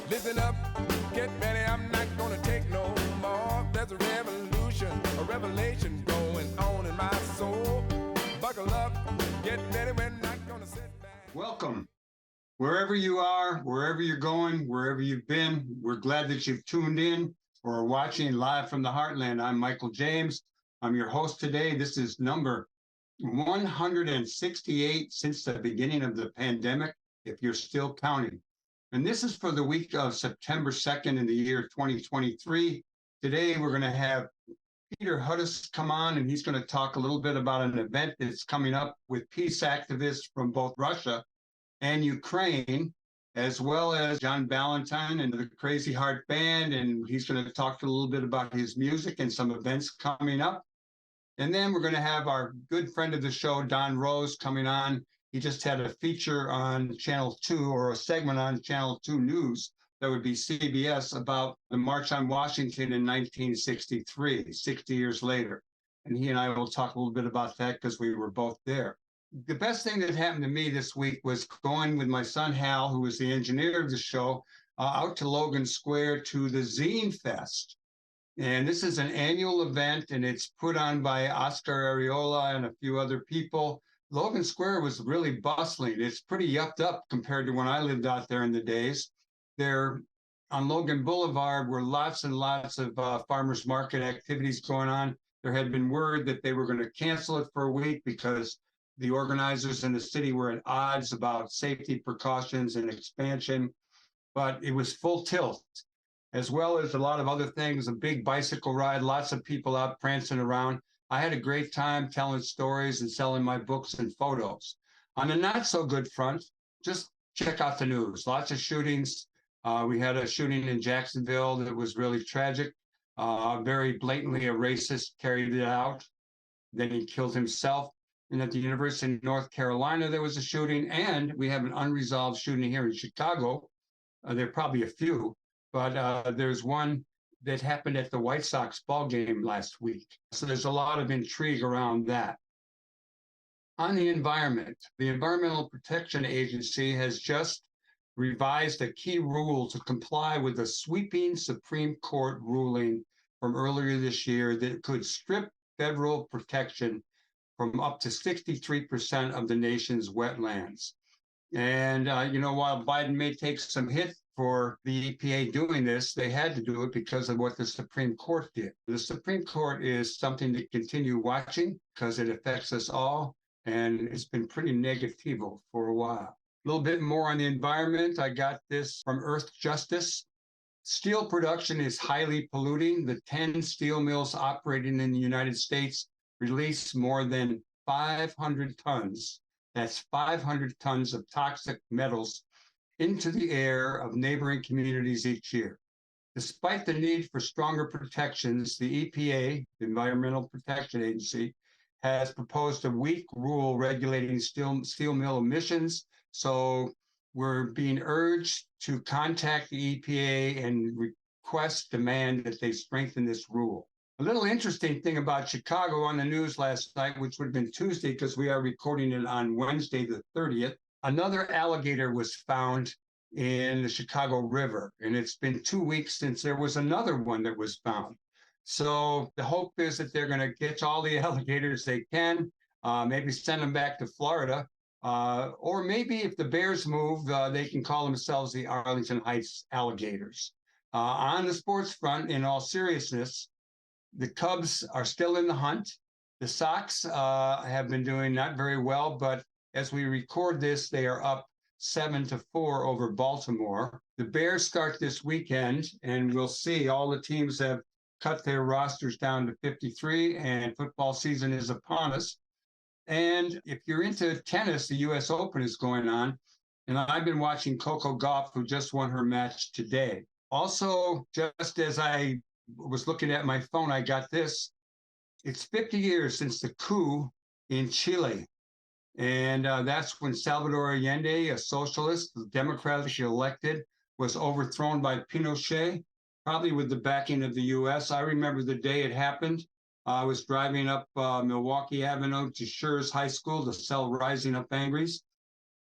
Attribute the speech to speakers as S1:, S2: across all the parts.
S1: Listen up, get ready, I'm not gonna take no more. There's a revolution, a revelation going on in my soul. Buckle up, get ready, we're not gonna sit back.
S2: Welcome. Wherever you are, wherever you're going, wherever you've been, we're glad that you've tuned in or are watching live from the Heartland. I'm Michael James. I'm your host today. This is number 168 since the beginning of the pandemic, if you're still counting. And this is for the week of September 2nd in the year 2023. Today, we're going to have Peter Hudis come on, and he's going to talk a little bit about an event that's coming up with peace activists from both Russia and Ukraine, as well as John Ballantyne and the Crazy Heart Band. And he's going to talk a little bit about his music and some events coming up. And then we're going to have our good friend of the show, Don Rose, coming on. He just had a feature on Channel 2, or a segment on Channel 2 News, that would be CBS, about the March on Washington in 1963, 60 years later. And he and I will talk a little bit about that because we were both there. The best thing that happened to me this week was going with my son, Hal, who was the engineer of the show, out to Logan Square to the Zine Fest. And this is an annual event, and it's put on by Oscar Areola and a few other people. Logan Square was really bustling. It's pretty yucked up compared to when I lived out there in the days. There on Logan Boulevard were lots and lots of farmers market activities going on. There had been word that they were going to cancel it for a week because the organizers in the city were at odds about safety precautions and expansion, but it was full tilt, as well as a lot of other things, a big bicycle ride, lots of people out prancing around. I had a great time telling stories and selling my books and photos. On the not so good front, just check out the news. Lots of shootings. We had a shooting in Jacksonville that was really tragic. Very blatantly a racist carried it out. Then he killed himself. And at the University of North Carolina, there was a shooting. And we have an unresolved shooting here in Chicago. There are probably a few, but there's one that happened at the White Sox ball game last week. So there's a lot of intrigue around that. On the environment, the Environmental Protection Agency has just revised a key rule to comply with a sweeping Supreme Court ruling from earlier this year that could strip federal protection from up to 63% of the nation's wetlands. And, while Biden may take some hit for the EPA doing this, they had to do it because of what the Supreme Court did. The Supreme Court is something to continue watching because it affects us all, and it's been pretty negativo for a while. A little bit more on the environment. I got this from Earth Justice. Steel production is highly polluting. The 10 steel mills operating in the United States release more than 500 tons. That's 500 tons of toxic metals into the air of neighboring communities each year. Despite the need for stronger protections, the EPA, the Environmental Protection Agency, has proposed a weak rule regulating steel mill emissions. So we're being urged to contact the EPA and demand that they strengthen this rule. A little interesting thing about Chicago on the news last night, which would have been Tuesday because we are recording it on Wednesday the 30th, another alligator was found in the Chicago River. And it's been 2 weeks since there was another one that was found. So the hope is that they're going to get all the alligators they can, maybe send them back to Florida. Or maybe if the bears move, they can call themselves the Arlington Heights Alligators. On the sports front, in all seriousness, the Cubs are still in the hunt. The Sox have been doing not very well, but as we record this, they are up 7-4 over Baltimore. The Bears start this weekend, and we'll see. All the teams have cut their rosters down to 53, and football season is upon us. And if you're into tennis, the U.S. Open is going on, and I've been watching Coco Gauff, who just won her match today. Also, just as I was looking at my phone, I got this. It's 50 years since the coup in Chile. And that's when Salvador Allende, a socialist, democratically elected, was overthrown by Pinochet, probably with the backing of the U.S. I remember the day it happened. I was driving up Milwaukee Avenue to Schurz High School to sell Rising Up Angries.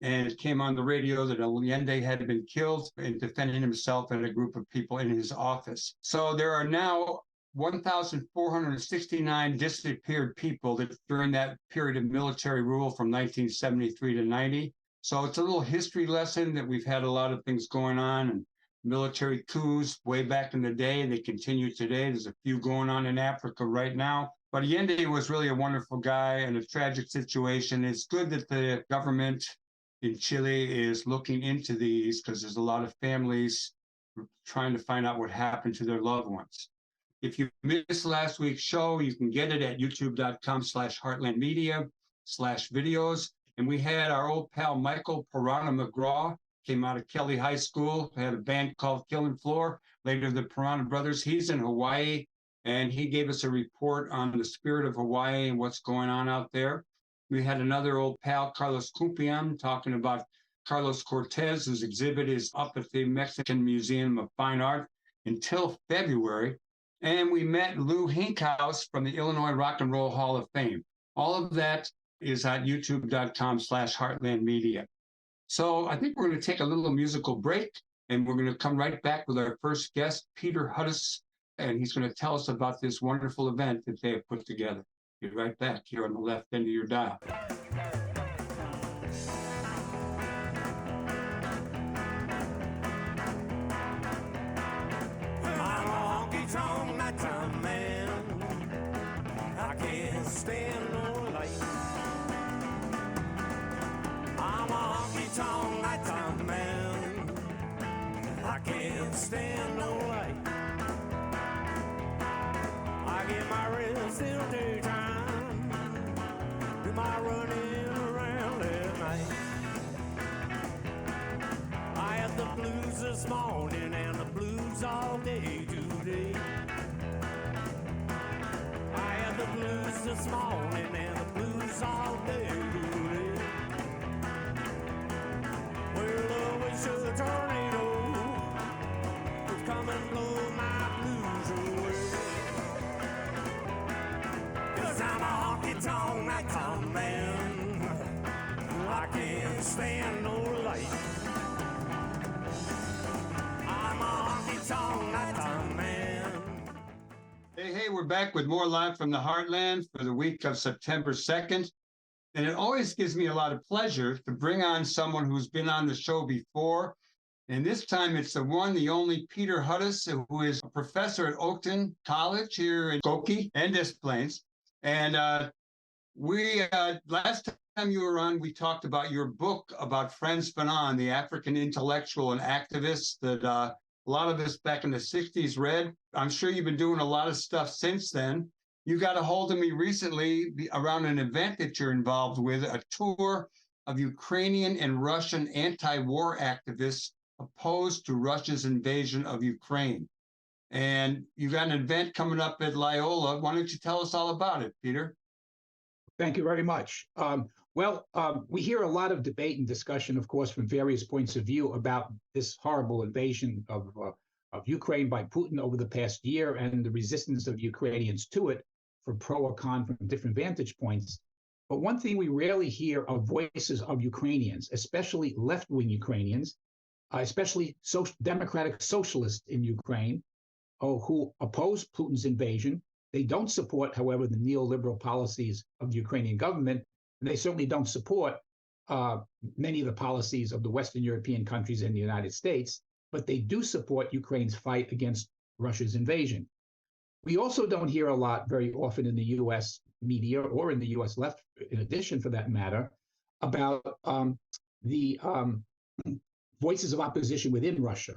S2: and it came on the radio that Allende had been killed in defending himself and a group of people in his office. So there are now 1,469 disappeared people that during that period of military rule from 1973 to 90. So it's a little history lesson that we've had a lot of things going on, and military coups way back in the day, and they continue today. There's a few going on in Africa right now. But Allende was really a wonderful guy and a tragic situation. It's good that the government in Chile is looking into these because there's a lot of families trying to find out what happened to their loved ones. If you missed last week's show, you can get it at youtube.com/heartlandmedia/videos. And we had our old pal, Michael Piranha McGraw, came out of Kelly High School, had a band called Killing Floor, later the Piranha Brothers. He's in Hawaii, and he gave us a report on the spirit of Hawaii and what's going on out there. We had another old pal, Carlos Cumpian, talking about Carlos Cortez, whose exhibit is up at the Mexican Museum of Fine Art until February. And we met Lou Hinkhouse from the Illinois Rock and Roll Hall of Fame. All of that is at youtube.com/heartlandmedia. So I think we're going to take a little musical break, and we're going to come right back with our first guest, Peter Hudis, and he's going to tell us about this wonderful event that they have put together. Be right back here on the left end of your dial.
S1: Stand no light. I'm a honky-tonk nighttime man. I can't stand no light. I get my rest in the daytime, do my running around at night. I had the blues this morning and the blues all day today. The blues this morning and the blues all day today. Well, I wish a tornado would come and blow my blues away. 'Cause I'm a honky-tonk nighttime man. I can't stand no light. I'm a honky-tonk nighttime man.
S2: Hey, we're back with more live from the Heartland for the week of September 2nd. And it always gives me a lot of pleasure to bring on someone who's been on the show before. And this time it's the one, the only Peter Hudis, who is a professor at Oakton College here in Skokie and Des Plaines. And last time you were on, we talked about your book about Frantz Fanon, the African intellectual and activist that a lot of us back in the 60s read. I'm sure you've been doing a lot of stuff since then. You got a hold of me recently around an event that you're involved with, a tour of Ukrainian and Russian anti-war activists opposed to Russia's invasion of Ukraine. And you got an event coming up at Loyola. Why don't you tell us all about it, Peter?
S3: Thank you very much. We hear a lot of debate and discussion, of course, from various points of view about this horrible invasion of Ukraine by Putin over the past year and the resistance of Ukrainians to it, for pro or con from different vantage points. But one thing we rarely hear are voices of Ukrainians, especially left-wing Ukrainians, especially democratic socialists in Ukraine, who oppose Putin's invasion. They don't support, however, the neoliberal policies of the Ukrainian government, and they certainly don't support many of the policies of the Western European countries and the United States, but they do support Ukraine's fight against Russia's invasion. We also don't hear a lot very often in the U.S. media or in the U.S. left, in addition for that matter, about the voices of opposition within Russia.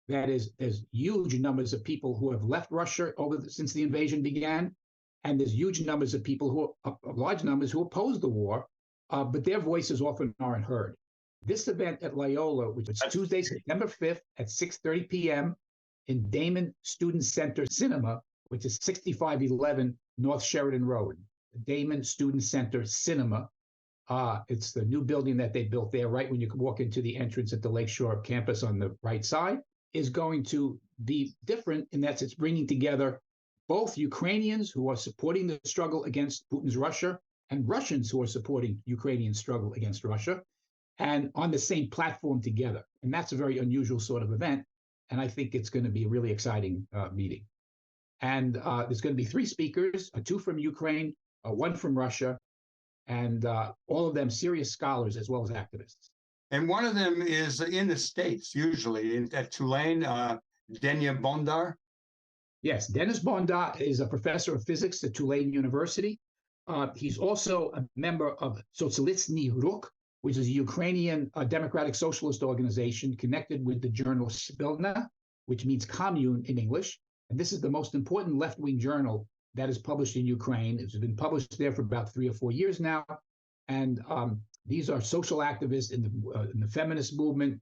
S3: That is, there's huge numbers of people who have left Russia since the invasion began, and there's huge numbers of people large numbers who oppose the war, but their voices often aren't heard. This event at Loyola, which is Tuesday, September 5th at 6:30 p.m. in Damen Student Center Cinema, which is 6511 North Sheridan Road, Damen Student Center Cinema. It's the new building that they built there, right when you walk into the entrance at the Lakeshore campus on the right side, is going to be different in that it's bringing together both Ukrainians who are supporting the struggle against Putin's Russia and Russians who are supporting Ukrainian struggle against Russia. and on the same platform together. And that's a very unusual sort of event. And I think it's going to be a really exciting meeting. And there's going to be three speakers, two from Ukraine, one from Russia, and all of them serious scholars as well as activists.
S2: And one of them is in the States, usually at Tulane, Denya Bondar.
S3: Yes, Denis Bondar is a professor of physics at Tulane University. He's also a member of Socialistny Ruch, which is a Ukrainian democratic socialist organization connected with the journal Spilna, which means commune in English. And this is the most important left-wing journal that is published in Ukraine. It's been published there for about 3 or 4 years now. And these are social activists in the feminist movement,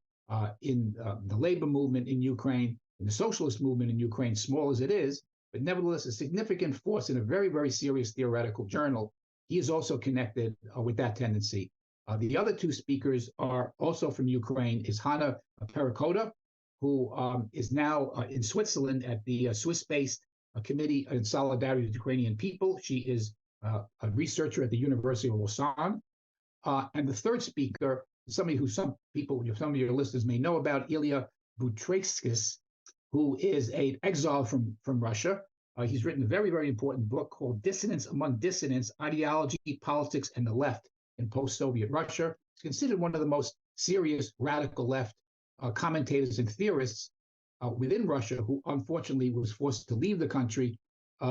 S3: in the labor movement in Ukraine, in the socialist movement in Ukraine, small as it is, but nevertheless a significant force in a very, very serious theoretical journal. He is also connected with that tendency. The other two speakers are also from Ukraine, is Hanna Perikota, who is now in Switzerland at the Swiss-based Committee in Solidarity with Ukrainian People. She is a researcher at the University of Lausanne. And the third speaker, somebody who some of your listeners may know about, Ilya Butrykskis, who is an exile from Russia. He's written a very, very important book called Dissonance Among Dissidents, Ideology, Politics, and the Left in Post-Soviet Russia. He's considered one of the most serious radical left commentators and theorists within Russia, who unfortunately was forced to leave the country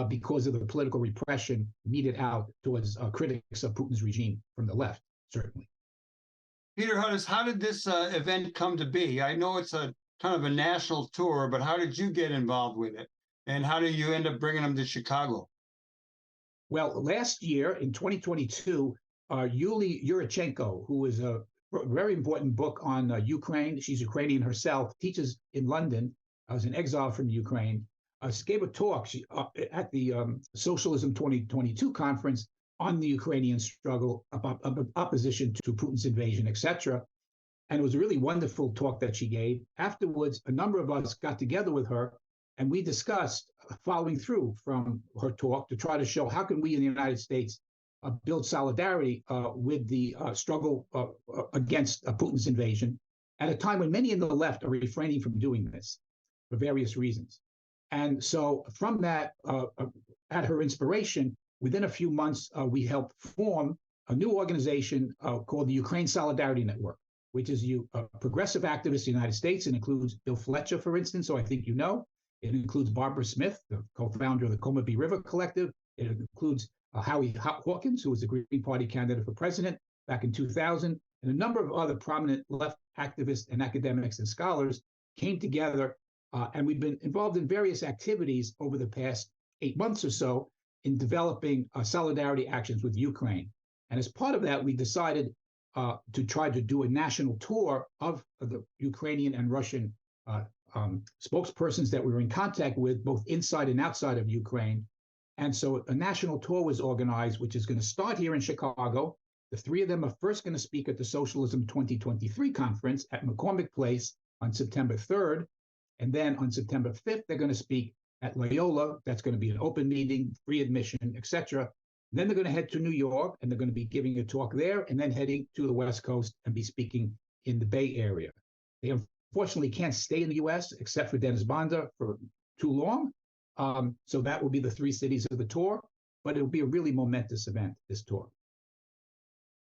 S3: because of the political repression meted out towards critics of Putin's regime from the left, certainly.
S2: Peter Hudis, how did this event come to be? I know it's a kind of a national tour, but how did you get involved with it? And how did you end up bringing them to Chicago?
S3: Well, last year in 2022, Yulia Yurichenko, who is a very important book on Ukraine, she's Ukrainian herself, teaches in London, was an exile from Ukraine, gave a talk at the Socialism 2022 conference on the Ukrainian struggle, about opposition to Putin's invasion, etc. And it was a really wonderful talk that she gave. Afterwards, a number of us got together with her, and we discussed following through from her talk to try to show how can we in the United States build solidarity with the struggle against Putin's invasion at a time when many in the left are refraining from doing this for various reasons. And so from that, at her inspiration, within a few months, we helped form a new organization called the Ukraine Solidarity Network, which is progressive activists in the United States. It includes Bill Fletcher, for instance, who I think you know. It includes Barbara Smith, the co-founder of the Combahee River Collective. It includes Howie Hawkins, who was the Green Party candidate for president back in 2000, and a number of other prominent left activists and academics and scholars came together, and we've been involved in various activities over the past 8 months or so in developing solidarity actions with Ukraine. And as part of that, we decided to try to do a national tour of the Ukrainian and Russian spokespersons that we were in contact with, both inside and outside of Ukraine. And so a national tour was organized, which is going to start here in Chicago. The three of them are first going to speak at the Socialism 2023 conference at McCormick Place on September 3rd. And then on September 5th, they're going to speak at Loyola. That's going to be an open meeting, free admission, etc. Then they're going to head to New York, and they're going to be giving a talk there, and then heading to the West Coast and be speaking in the Bay Area. They unfortunately can't stay in the U.S., except for Denis Bondar, for too long. So that will be the three cities of the tour, but it'll be a really momentous event, this tour.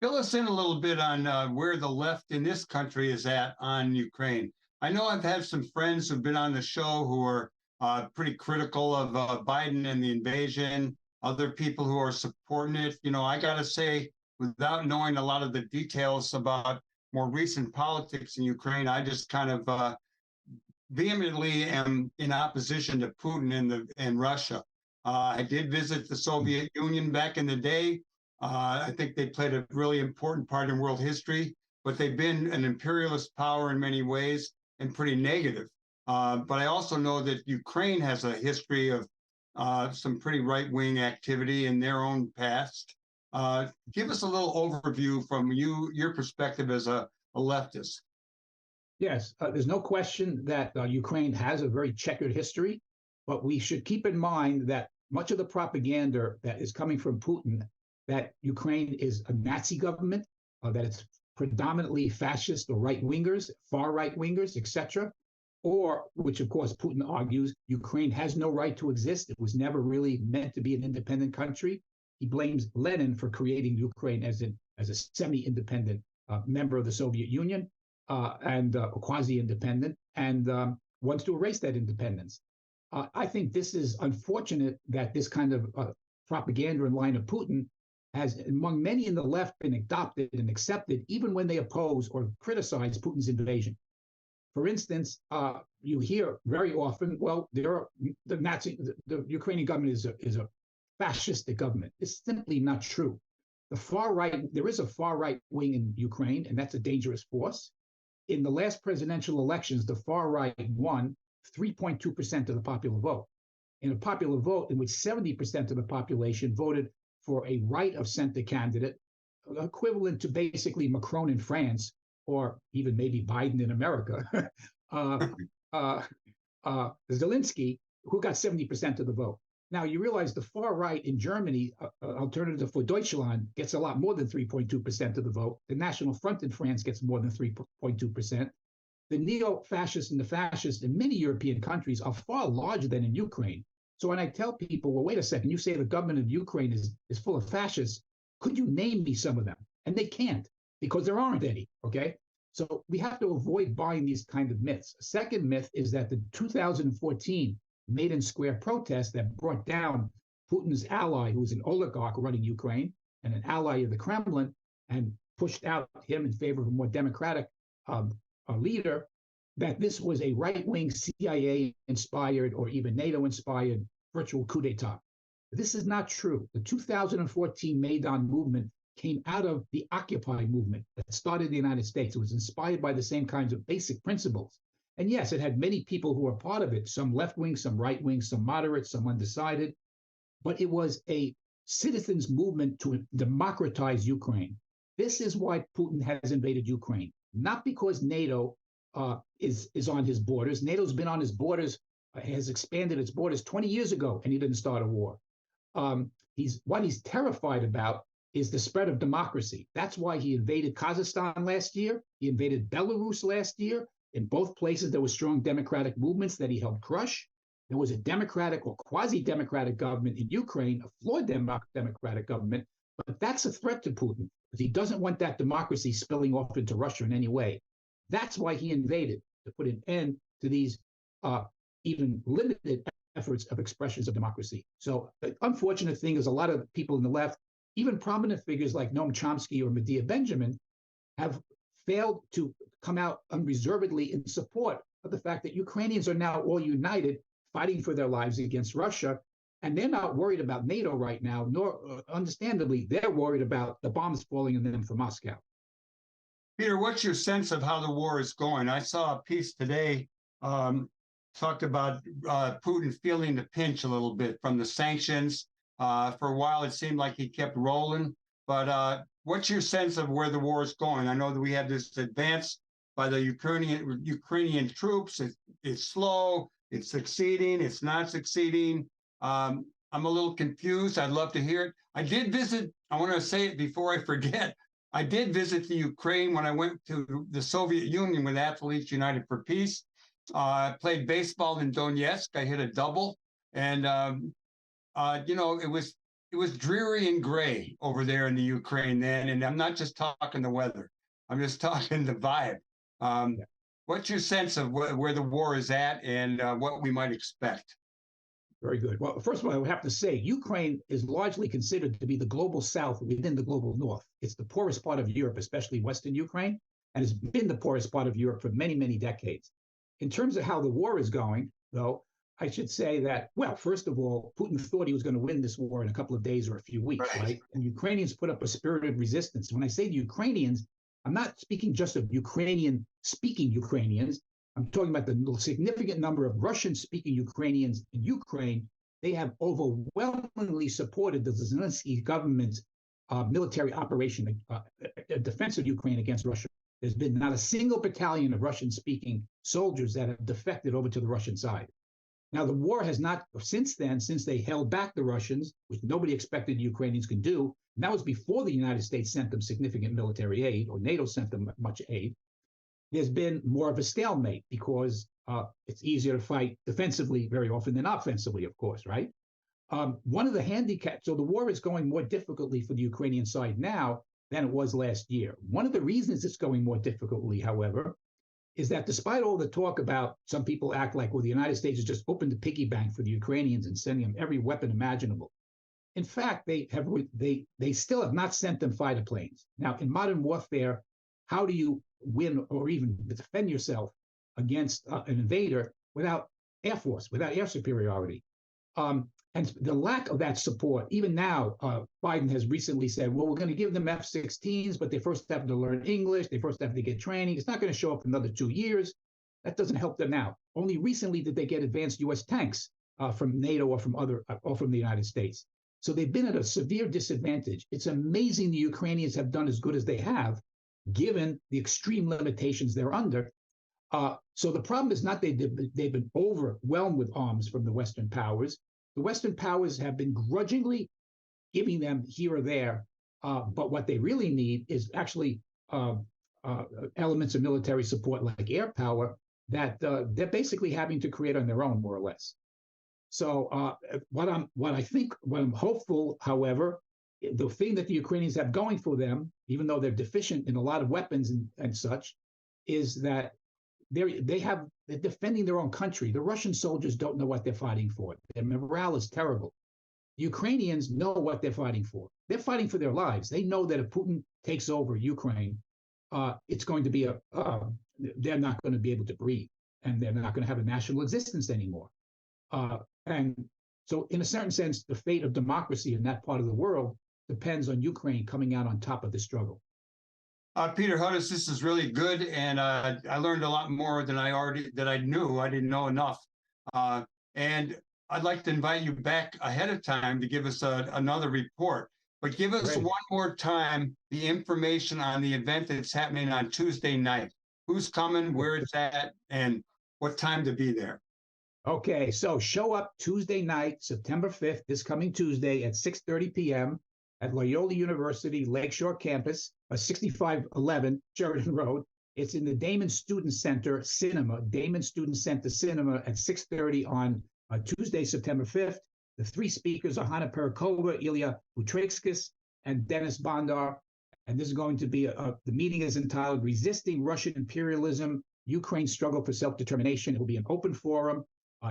S2: Fill us in a little bit on where the left in this country is at on Ukraine. I know I've had some friends who've been on the show who are pretty critical of Biden and the invasion, other people who are supporting it. You know, I got to say, without knowing a lot of the details about more recent politics in Ukraine, I just kind of vehemently am in opposition to Putin and Russia. I did visit the Soviet Union back in the day. I think they played a really important part in world history, but they've been an imperialist power in many ways and pretty negative. But I also know that Ukraine has a history of some pretty right-wing activity in their own past. Give us a little overview from your perspective as a leftist.
S3: Yes, there's no question that Ukraine has a very checkered history, but we should keep in mind that much of the propaganda that is coming from Putin, that Ukraine is a Nazi government, that it's predominantly fascist or right-wingers, far right-wingers, etc., or, which of course Putin argues, Ukraine has no right to exist. It was never really meant to be an independent country. He blames Lenin for creating Ukraine as a semi-independent member of the Soviet Union and quasi-independent, and wants to erase that independence. I think this is unfortunate that this kind of propaganda in line of Putin has, among many in the left, been adopted and accepted, even when they oppose or criticize Putin's invasion. For instance, you hear very often, well, the Ukrainian government is a fascistic government. It's simply not true. There is a far right wing in Ukraine, and that's a dangerous force. In the last presidential elections, the far right won 3.2% of the popular vote. In a popular vote in which 70% of the population voted for a right of center candidate, equivalent to basically Macron in France, or even maybe Biden in America, Zelensky, who got 70% of the vote. Now, you realize the far right in Germany, Alternative for Deutschland, gets a lot more than 3.2% of the vote. The National Front in France gets more than 3.2%. The neo-fascists and the fascists in many European countries are far larger than in Ukraine. So when I tell people, well, wait a second, you say the government of Ukraine is full of fascists, could you name me some of them? And they can't, because there aren't any, okay? So we have to avoid buying these kind of myths. A second myth is that the 2014 Maidan Square protest that brought down Putin's ally, who was an oligarch running Ukraine and an ally of the Kremlin, and pushed out him in favor of a more democratic leader, that this was a right-wing CIA-inspired or even NATO-inspired virtual coup d'etat. This is not true. The 2014 Maidan movement came out of the Occupy movement that started in the United States. It was inspired by the same kinds of basic principles. And yes, it had many people who were part of it, some left-wing, some right-wing, some moderate, some undecided. But it was a citizens' movement to democratize Ukraine. This is why Putin has invaded Ukraine, not because NATO is on his borders. NATO's been on his borders, has expanded its borders 20 years ago, and he didn't start a war. What he's terrified about is the spread of democracy. That's why he invaded Kazakhstan last year. He invaded Belarus last year. In both places, there were strong democratic movements that he helped crush. There was a democratic or quasi-democratic government in Ukraine, a flawed democratic government, but that's a threat to Putin because he doesn't want that democracy spilling off into Russia in any way. That's why he invaded, to put an end to these even limited efforts of expressions of democracy. So the unfortunate thing is a lot of people in the left, even prominent figures like Noam Chomsky or Medea Benjamin, have failed to come out unreservedly in support of the fact that Ukrainians are now all united, fighting for their lives against Russia. And they're not worried about NATO right now, nor understandably, they're worried about the bombs falling on them from Moscow.
S2: Peter, what's your sense of how the war is going? I saw a piece today talked about Putin feeling the pinch a little bit from the sanctions. For a while, it seemed like he kept rolling. But what's your sense of where the war is going? I know that we have this advance by the Ukrainian troops. It's slow. It's succeeding. It's not succeeding. I'm a little confused. I'd love to hear it. I did visit. I want to say it before I forget. I did visit the Ukraine when I went to the Soviet Union with Athletes United for Peace. I played baseball in Donetsk. I hit a double, and it was dreary and gray over there in the Ukraine then. And I'm not just talking the weather. I'm just talking the vibe. What's your sense of where the war is at and what we might expect?
S3: Very good. Well, first of all, I would have to say Ukraine is largely considered to be the global south within the global north. It's the poorest part of Europe, especially Western Ukraine, and has been the poorest part of Europe for many, many decades. In terms of how the war is going, though, I should say that, well, first of all, Putin thought he was going to win this war in a couple of days or a few weeks, right? And Ukrainians put up a spirited resistance. When I say the Ukrainians, I'm not speaking just of Ukrainian-speaking Ukrainians. I'm talking about the significant number of Russian-speaking Ukrainians in Ukraine. They have overwhelmingly supported the Zelensky government's military operation, defense of Ukraine against Russia. There's been not a single battalion of Russian-speaking soldiers that have defected over to the Russian side. Now, the war has not, since then, since they held back the Russians, which nobody expected the Ukrainians could do, And that was before the United States sent them significant military aid, or NATO sent them much aid. There's been more of a stalemate because it's easier to fight defensively very often than offensively, of course, right? One of the handicaps, so the war is going more difficultly for the Ukrainian side now than it was last year. One of the reasons it's going more difficultly, however, is that despite all the talk about, some people act like, well, the United States has just opened the piggy bank for the Ukrainians and sending them every weapon imaginable. In fact, they still have not sent them fighter planes. Now, in modern warfare, how do you win or even defend yourself against an invader without air force, without air superiority? And the lack of that support, even now, Biden has recently said, well, we're going to give them F-16s, but they first have to learn English. They first have to get training. It's not going to show up in another 2 years. That doesn't help them now. Only recently did they get advanced U.S. tanks from NATO or from the United States. So they've been at a severe disadvantage. It's amazing the Ukrainians have done as good as they have, given the extreme limitations they're under. So the problem is not they've been overwhelmed with arms from the Western powers. The Western powers have been grudgingly giving them here or there, but what they really need is actually elements of military support like air power that they're basically having to create on their own, more or less. So what I'm hopeful, however, the thing that the Ukrainians have going for them, even though they're deficient in a lot of weapons and such, is that they're defending their own country. The Russian soldiers don't know what they're fighting for. Their morale is terrible. The Ukrainians know what they're fighting for. They're fighting for their lives. They know that if Putin takes over Ukraine, it's going to be they're not going to be able to breathe, and they're not going to have a national existence anymore. And so, in a certain sense, the fate of democracy in that part of the world depends on Ukraine coming out on top of the struggle.
S2: Peter Hudis, this is really good, and I learned a lot more than I knew. I didn't know enough, and I'd like to invite you back ahead of time to give us another report. But give us one more time the information on the event that's happening on Tuesday night. Who's coming, where it's at, and what time to be there.
S3: Okay, so show up Tuesday night, September 5th, this coming Tuesday at 6:30 p.m. at Loyola University Lakeshore campus, 6511 Sheridan Road. It's in the Damen Student Center Cinema, Damen Student Center Cinema at 6:30 on Tuesday, September 5th. The three speakers are Hanna Perikova, Ilya Butrykskis, and Dennis Bondar. And this is going to be, the meeting is entitled Resisting Russian Imperialism, Ukraine's Struggle for Self-Determination. It will be an open forum.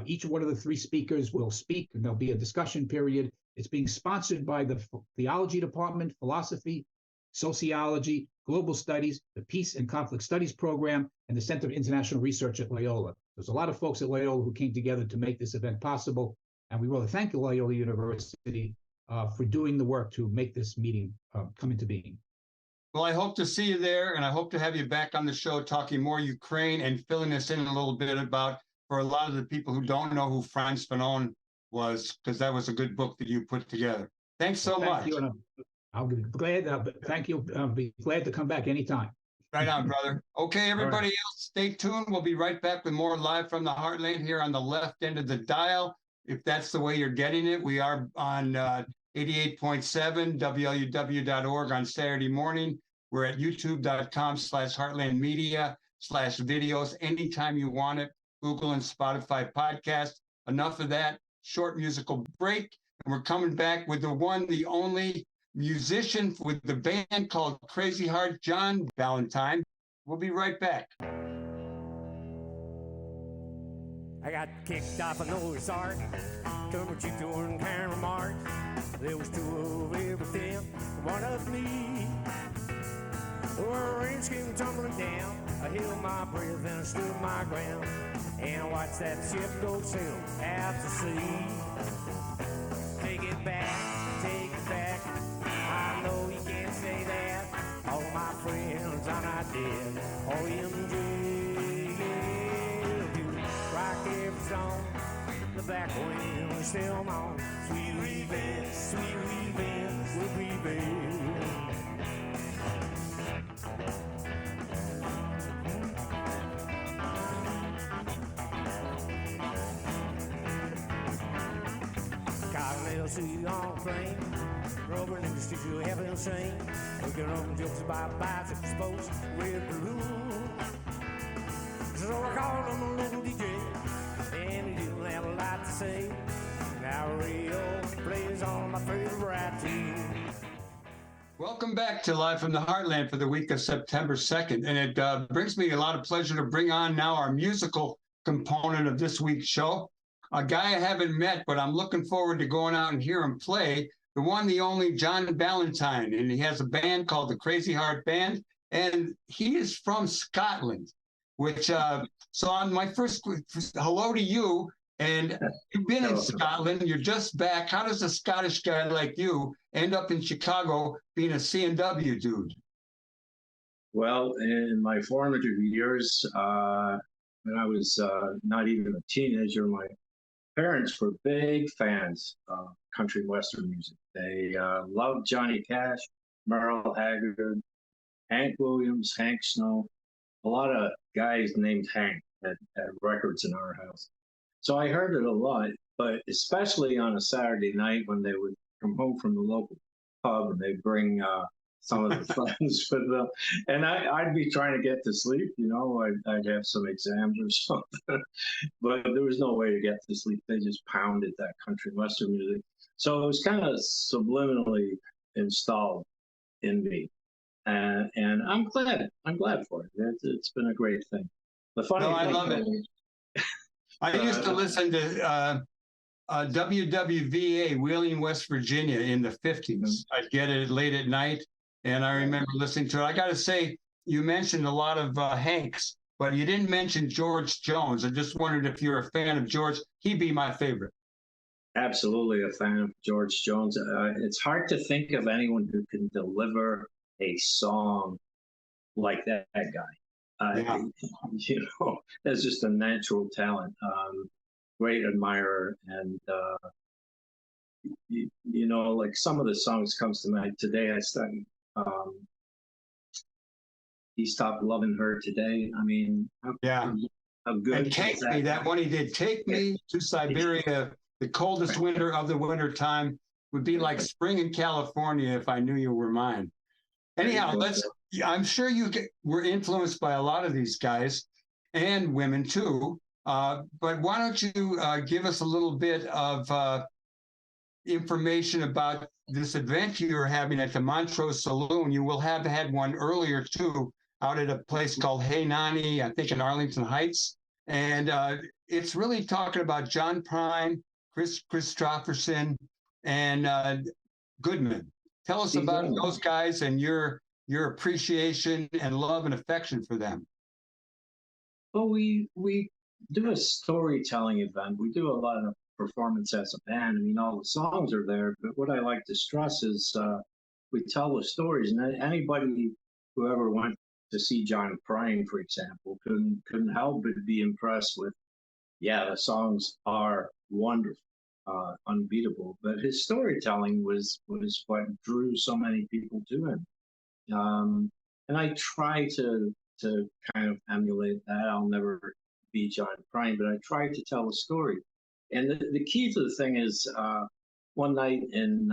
S3: Each one of the three speakers will speak, and there'll be a discussion period. It's being sponsored by the Theology Department, Philosophy, Sociology, Global Studies, the Peace and Conflict Studies Program, and the Center of International Research at Loyola. There's a lot of folks at Loyola who came together to make this event possible, and we want to thank Loyola University for doing the work to make this meeting come into being.
S2: Well, I hope to see you there, and I hope to have you back on the show talking more Ukraine and filling us in a little bit about, for a lot of the people who don't know who Frantz Fanon was, because that was a good book that you put together. Thanks so much.
S3: Thank you, I'll be glad. Thank you. I'll be glad to come back anytime.
S2: Right on, brother. Okay, everybody else, stay tuned. We'll be right back with more live from the Heartland here on the left end of the dial. If that's the way you're getting it, we are on 88.7 WLUW.org on Saturday morning. We're at youtube.com/heartlandmedia/videos anytime you want it. Google and Spotify podcast. Enough of that short musical break. And we're coming back with the one, the only musician with the band called Crazy Heart, John Ballantyne. We'll be right back.
S4: I got kicked off of North Art, come with you doing kind remarks. There was two of everything, one of me. Oh, rain came tumbling down. I held my breath and I stood my ground and watched that ship go sail out to sea. Take it back, take it back. I know you can't say that. All my friends are not dead. Oh, MJ, you rock every song. The back wind is still on. Sweet revenge will prevail. they'll see you on a plane. Rubbing in the streets, you'll have them sing. Making up jokes about bicycle sports with balloons. So I called him a local DJ, and he didn't have a lot to say. Now radio plays on my favorite team.
S2: Welcome back to Live from the Heartland for the week of September 2nd. And it brings me a lot of pleasure to bring on now our musical component of this week's show. A guy I haven't met, but I'm looking forward to going out and hear him play. The one, the only John Ballantyne. And he has a band called the Crazy Heart Band. And he is from Scotland, which, so on my first hello to you. And you've been in Scotland, you're just back. How does a Scottish guy like you end up in Chicago being a C&W dude?
S5: Well, in my formative years, when I was not even a teenager, my parents were big fans of country and western music. They loved Johnny Cash, Merle Haggard, Hank Williams, Hank Snow. A lot of guys named Hank had records in our house. So I heard it a lot, but especially on a Saturday night when they would come home from the local pub and they'd bring some of the friends with them. And I'd be trying to get to sleep, you know, I'd have some exams or something, but there was no way to get to sleep. They just pounded that country and western music. So it was kind of subliminally installed in me. And I'm glad for it. It's been a great thing. The funny thing,
S2: I love it. I used to listen to WWVA, Wheeling, West Virginia in the 50s. I'd get it late at night, and I remember listening to it. I got to say, you mentioned a lot of Hanks, but you didn't mention George Jones. I just wondered if you're a fan of George. He'd be my favorite.
S5: Absolutely a fan of George Jones. It's hard to think of anyone who can deliver a song like that guy. You know, that's just a natural talent. Great admirer, and you know, like some of the songs comes to mind today. I started. He stopped loving her today. I mean, how good.
S2: And Take Me, that one he did. Take Me to Siberia. The coldest winter of the winter time would be like spring in California if I knew you were mine. Anyhow, I'm sure you were influenced by a lot of these guys and women too. But why don't you give us a little bit of information about this event you're having at the Montrose Saloon? You will have had one earlier too, out at a place called Hey Nani, I think in Arlington Heights. And it's really talking about John Prine, Kris Kristofferson, and Goodman. Tell us about those guys and your appreciation and love and affection for them.
S5: Well, we do a storytelling event. We do a lot of performance as a band. I mean, all the songs are there, but what I like to stress is we tell the stories. And anybody who ever went to see John Prine, for example, couldn't help but be impressed with, the songs are wonderful. Unbeatable, but his storytelling was what drew so many people to him, and I try to kind of emulate that. I'll never be John Prine, but I try to tell a story. And the key to the thing is, one night in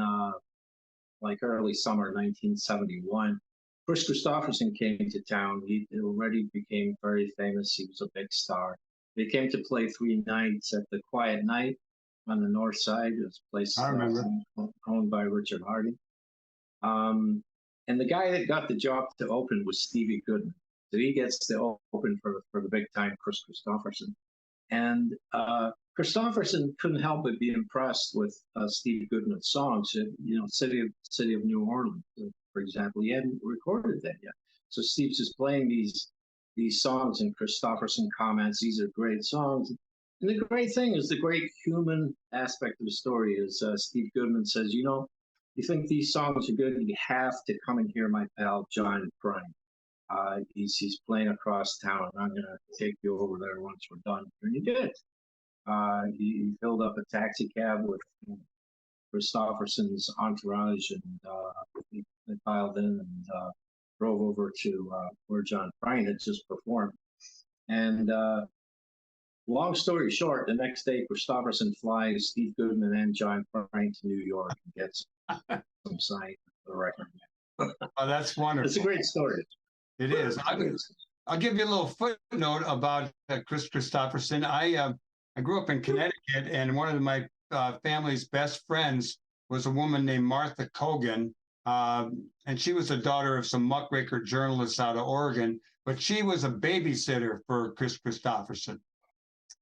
S5: like early summer 1971, Kris Kristofferson came to town. He already became very famous. He was a big star. They came to play 3 nights at the Quiet Night on the north side. It was a place owned by Richard Hardy. And the guy that got the job to open was Stevie Goodman. So he gets to open for the big time Kris Kristofferson. And Kristofferson couldn't help but be impressed with Steve Goodman's songs. You know, City of New Orleans, for example. He hadn't recorded that yet. So Steve's just playing these songs, and Kristofferson comments, these are great songs. And the great thing is, the great human aspect of the story is Steve Goodman says, you know, you think these songs are good, you have to come and hear my pal John Prine. He's playing across town. I'm going to take you over there once we're done. And he did. He filled up a taxi cab with Kristofferson's entourage, and they piled in and drove over to where John Prine had just performed. And long story short, the next day, Kristofferson flies Steve Goodman and John Prine to New York and gets some sign for the record.
S2: Oh, that's wonderful.
S5: It's a great story.
S2: It is. I'll give you a little footnote about Kris Kristofferson. I grew up in Connecticut, and one of my family's best friends was a woman named Martha Cogan, and she was the daughter of some muckraker journalists out of Oregon, but she was a babysitter for Kris Kristofferson.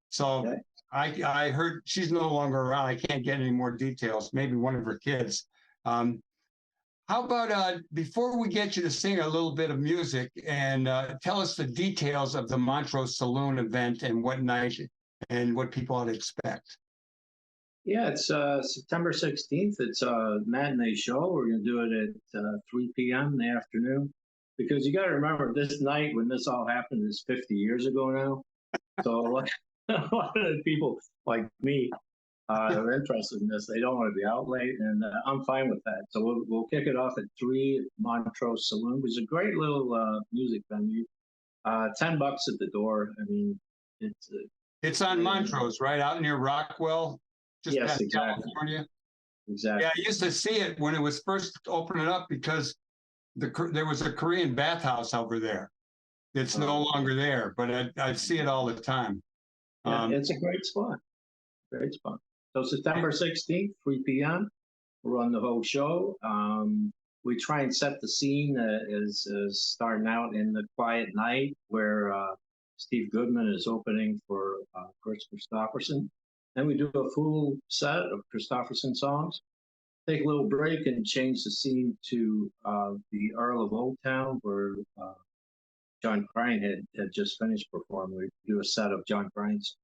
S2: So okay. I heard she's no longer around. I can't get any more details. Maybe one of her kids. How about before we get you to sing a little bit of music and tell us the details of the Montrose Saloon event and what night and what people ought to expect?
S5: Yeah, it's September 16th. It's a matinee show. We're going to do it at 3 p.m. in the afternoon. Because you got to remember, this night when this all happened is 50 years ago now. So a lot of the people like me are interested in this. They don't want to be out late, and I'm fine with that. So we'll kick it off at 3 at Montrose Saloon, which is a great little music venue. $10 at the door. I mean,
S2: it's on Montrose, right out near Rockwell, just
S5: yes,
S2: past
S5: exactly.
S2: California.
S5: Exactly.
S2: Yeah, I used to see it when it was first opening up because there was a Korean bathhouse over there. It's no longer there, but I see it all the time.
S5: Yeah, it's a great spot. Great spot. So September 16th, 3 p.m. We'll run the whole show. We try and set the scene as starting out in the quiet night where Steve Goodman is opening for Kris Kristofferson. Then we do a full set of Kristofferson songs. Take a little break and change the scene to the Earl of Old Town, where John Prine had just finished performing. We do a set of John Prine's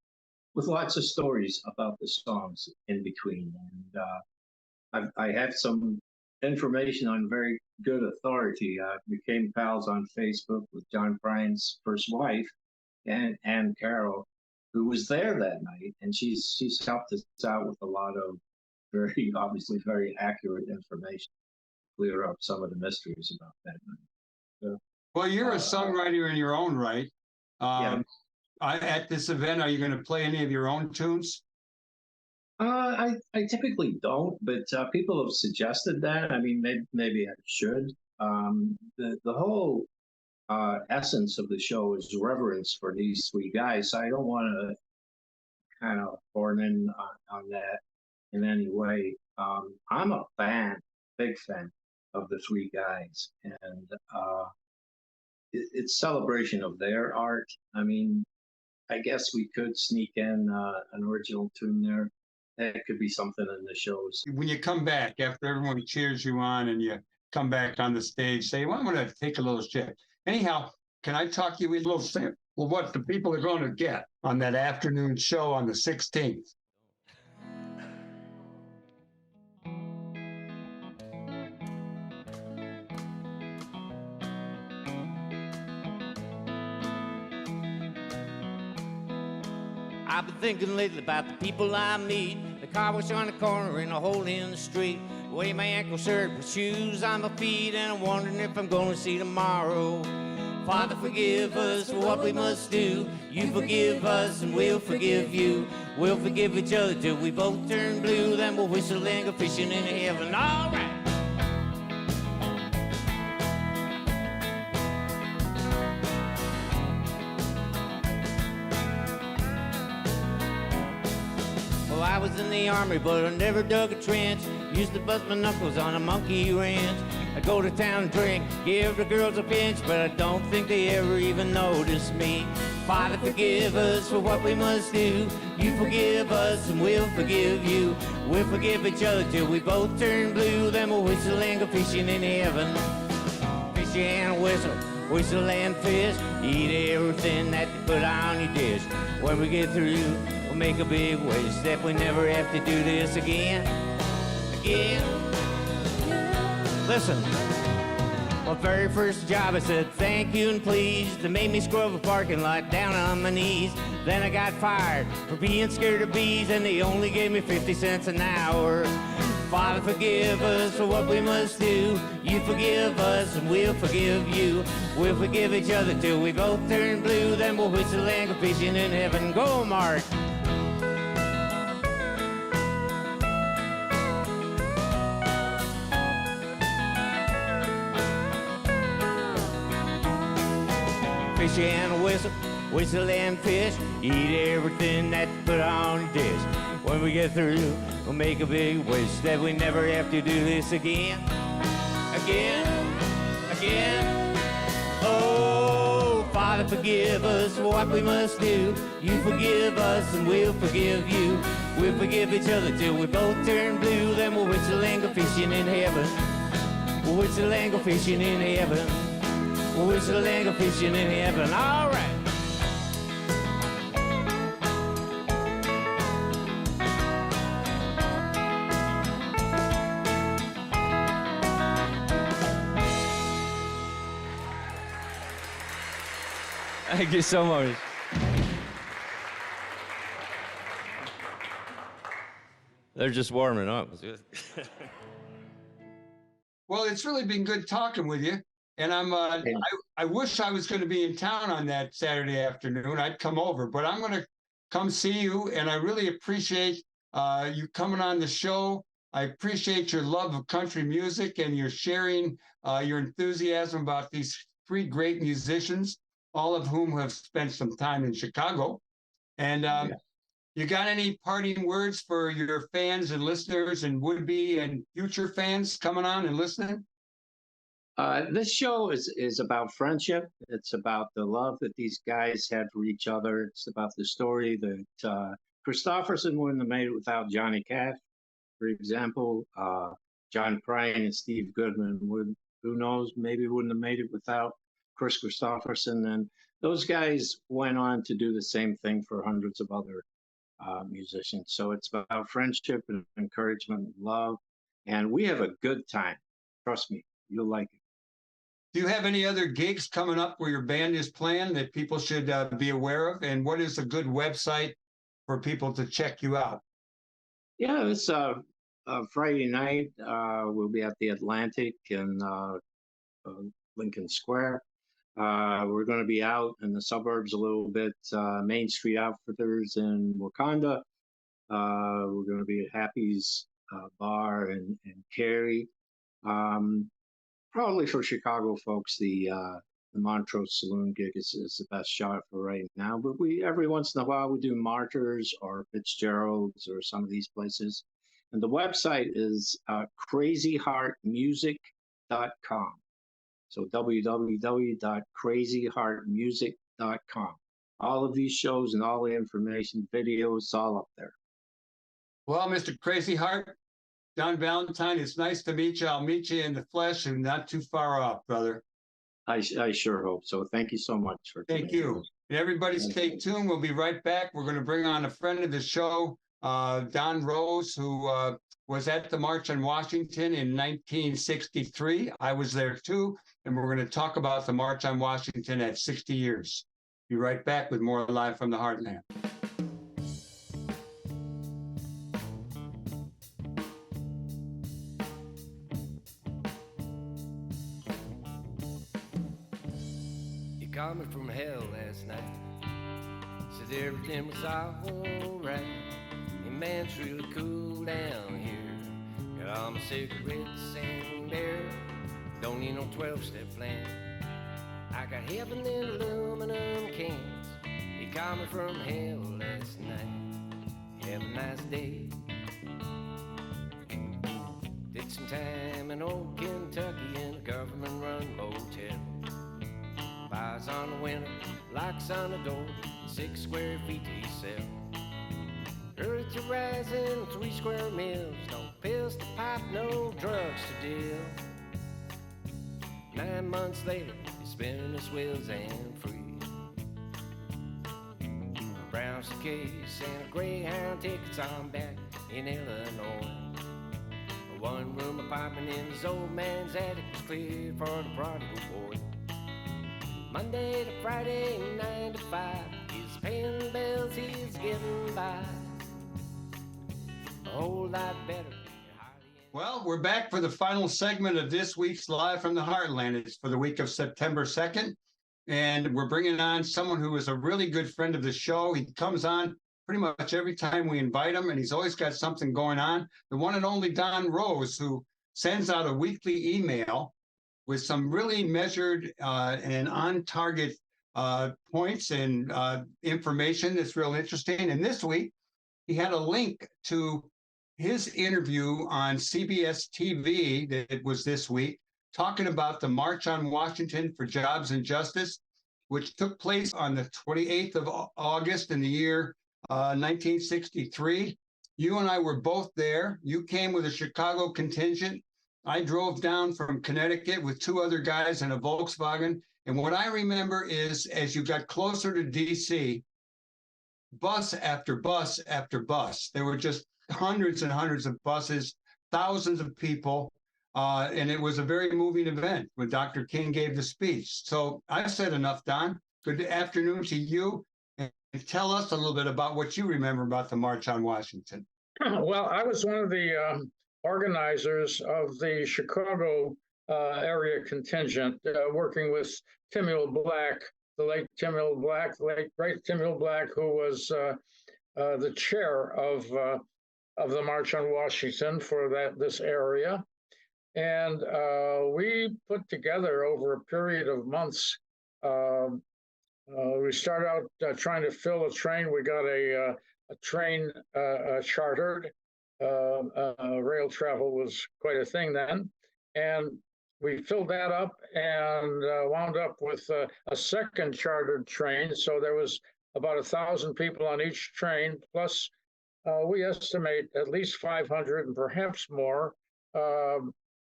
S5: with lots of stories about the songs in between. And I have some information on very good authority. I became pals on Facebook with John Prine's first wife, Ann Carroll, who was there that night, and she's helped us out with a lot of obviously very accurate information, clear up some of the mysteries about that night. So,
S2: well, you're a songwriter in your own right.
S5: Yeah.
S2: At this event, are you going to play any of your own tunes?
S5: I typically don't, but people have suggested that. I mean, maybe I should. The whole essence of the show is reverence for these three guys. So I don't want to kind of horn in on that in any way. I'm a fan, big fan of the three guys, and it's celebration of their art. I mean, I guess we could sneak in an original tune there. That could be something in the shows.
S2: When you come back, after everyone cheers you on and you come back on the stage, say, well, I'm going to take a little shit. Anyhow, can I talk to you a little bit? Well, what the people are going to get on that afternoon show on the 16th?
S4: I've been thinking lately about the people I meet. The car wash on the corner and a hole in the street. The way my ankle shirt with shoes on my feet, and I'm wondering if I'm gonna see tomorrow. Father, forgive us for what we must do. You forgive us and we'll forgive you. We'll forgive each other till we both turn blue. Then we'll whistle and go fishing in heaven. All right. I was in the army, but I never dug a trench. Used to bust my knuckles on a monkey wrench. I go to town and drink, give the girls a pinch, but I don't think they ever even noticed me. Father, forgive us for what we must do. You forgive us and we'll forgive you. We'll forgive each other till we both turn blue. Then we'll whistle and go fishing in heaven. Fish and whistle, whistle and fish. Eat everything that you put on your dish. When we get through, we'll make a big wish that we never have to do this again. Listen, my very first job I said thank you and please. They made me scrub a parking lot down on my knees. Then I got fired for being scared of bees, and they only gave me 50 cents an hour. Father, forgive us for what we must do. You forgive us and we'll forgive you. We'll forgive each other till we both turn blue. Then we'll whistle and go fishing in heaven. Go, Mark! Fish and whistle, whistle and fish. Eat everything that's put on your dish. When we get through, we'll make a big wish that we never have to do this again. Again, again. Oh, Father, forgive us for what we must do. You forgive us and we'll forgive you. We'll forgive each other till we both turn blue. Then we'll whistle and go fishing in heaven. We'll whistle and go fishing in heaven. We'll whistle and go fishing in heaven. All right. Thank you so much. They're just warming up.
S2: Well, it's really been good talking with you. And I wish I was going to be in town on that Saturday afternoon. I'd come over, but I'm going to come see you. And I really appreciate you coming on the show. I appreciate your love of country music and your sharing your enthusiasm about these three great musicians, all of whom have spent some time in Chicago. And you got any parting words for your fans and listeners and would-be and future fans coming on and listening?
S5: This show is about friendship. It's about the love that these guys had for each other. It's about the story that Kristofferson wouldn't have made it without Johnny Cash, for example. John Prine and Steve Goodman would, who knows, maybe wouldn't have made it without Kris Kristofferson. And those guys went on to do the same thing for hundreds of other musicians. So it's about friendship and encouragement and love. And we have a good time. Trust me, you'll like it.
S2: Do you have any other gigs coming up where your band is playing that people should be aware of? And what is a good website for people to check you out?
S5: Yeah, it's Friday night. We'll be at the Atlantic in Lincoln Square. We're going to be out in the suburbs a little bit. Main Street Outfitters in Wakanda. We're going to be at Happy's Bar in Cary. Probably for Chicago folks, the Montrose Saloon gig is the best shot for right now. But we every once in a while we do Martyrs or Fitzgerald's or some of these places. And the website is crazyheartmusic.com. So www.crazyheartmusic.com. All of these shows and all the information, videos, all up there.
S2: Well, Mr. Crazy Heart, John Ballantyne, it's nice to meet you. I'll meet you in the flesh and not too far off, brother.
S5: I sure hope so. Thank you so much for
S2: Thank you. And everybody stay tuned. We'll be right back. We're going to bring on a friend of the show, Don Rose, who was at the March on Washington in 1963. I was there too. And we're going to talk about the March on Washington at 60 years. Be right back with more Live from the Heartland.
S6: Called me from hell last night. Said everything was alright. And man, it's really cool down here. Got all my cigarettes and beer. Don't need no 12-step plan. I got heaven in aluminum cans. He called me from hell last night. Have a nice day. Did some time in old Kentucky in a government-run motel. Fires on the window, locks on the door, 6 square feet to yourself. Early to rising, 3 square meals, no pills to pop, no drugs to deal. 9 months later, he's spinning his wheels and free. A brown suitcase and a Greyhound tickets on back in Illinois. A 1-room apartment in his old man's attic was cleared for the prodigal boy. Monday to Friday, 9 to 5, he's paying the bills, he's getting by. A whole lot better than hardly
S2: Well, we're back for the final segment of this week's Live from the Heartland. It's for the week of September 2nd. And we're bringing on someone who is a really good friend of the show. He comes on pretty much every time we invite him, and he's always got something going on. The one and only Don Rose, who sends out a weekly email with some really measured and on-target points and information that's real interesting. And this week, he had a link to his interview on CBS TV that was this week, talking about the March on Washington for Jobs and Justice, which took place on the 28th of August in the year 1963. You and I were both there. You came with a Chicago contingent. I drove down from Connecticut with two other guys in a Volkswagen. And what I remember is, as you got closer to DC, bus after bus after bus, there were just hundreds and hundreds of buses, thousands of people. And it was a very moving event when Dr. King gave the speech. So I've said enough, Don. Good afternoon to you. And tell us a little bit about what you remember about the March on Washington.
S7: Well, I was one of the organizers of the Chicago area contingent, working with Timuel Black, the late Timuel Black, the late great Timuel Black, who was the chair of the March on Washington for this area. And we put together over a period of months. We started out trying to fill a train. We got a train chartered. Rail travel was quite a thing then. And we filled that up and wound up with a second chartered train. So there was about 1,000 people on each train, plus we estimate at least 500 and perhaps more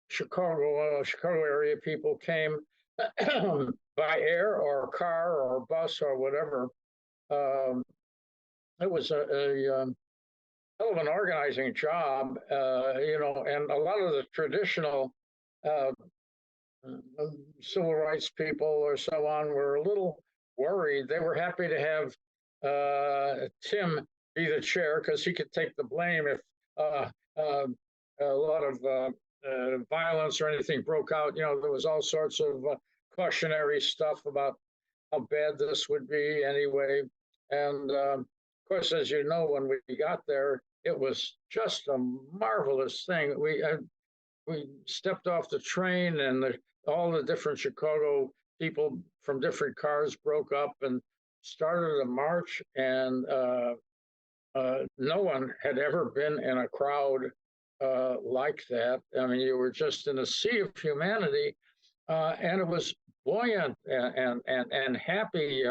S7: Chicago area people came by air or car or bus or whatever. It was a hell of an organizing job, and a lot of the traditional civil rights people or so on were a little worried. They were happy to have Tim be the chair because he could take the blame if a lot of violence or anything broke out. There was all sorts of cautionary stuff about how bad this would be anyway. And of course, as you know, when we got there, it was just a marvelous thing. We stepped off the train, and all the different Chicago people from different cars broke up and started a march. And no one had ever been in a crowd like that. I mean, you were just in a sea of humanity, and it was buoyant and happy.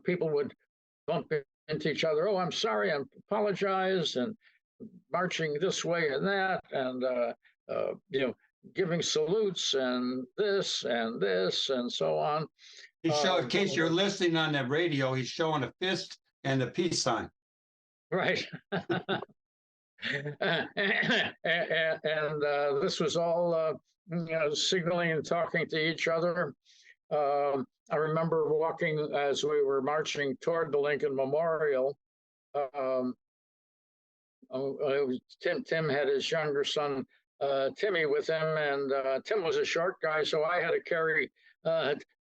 S7: People would bump into each other. Oh, I'm sorry, I apologize, and marching this way and that, and giving salutes and this and so on.
S2: In case you're listening on the radio, he's showing a fist and a peace sign.
S7: Right. and this was all signaling and talking to each other. I remember walking as we were marching toward the Lincoln Memorial. Tim had his younger son Timmy with him, and Tim was a short guy, so I had to carry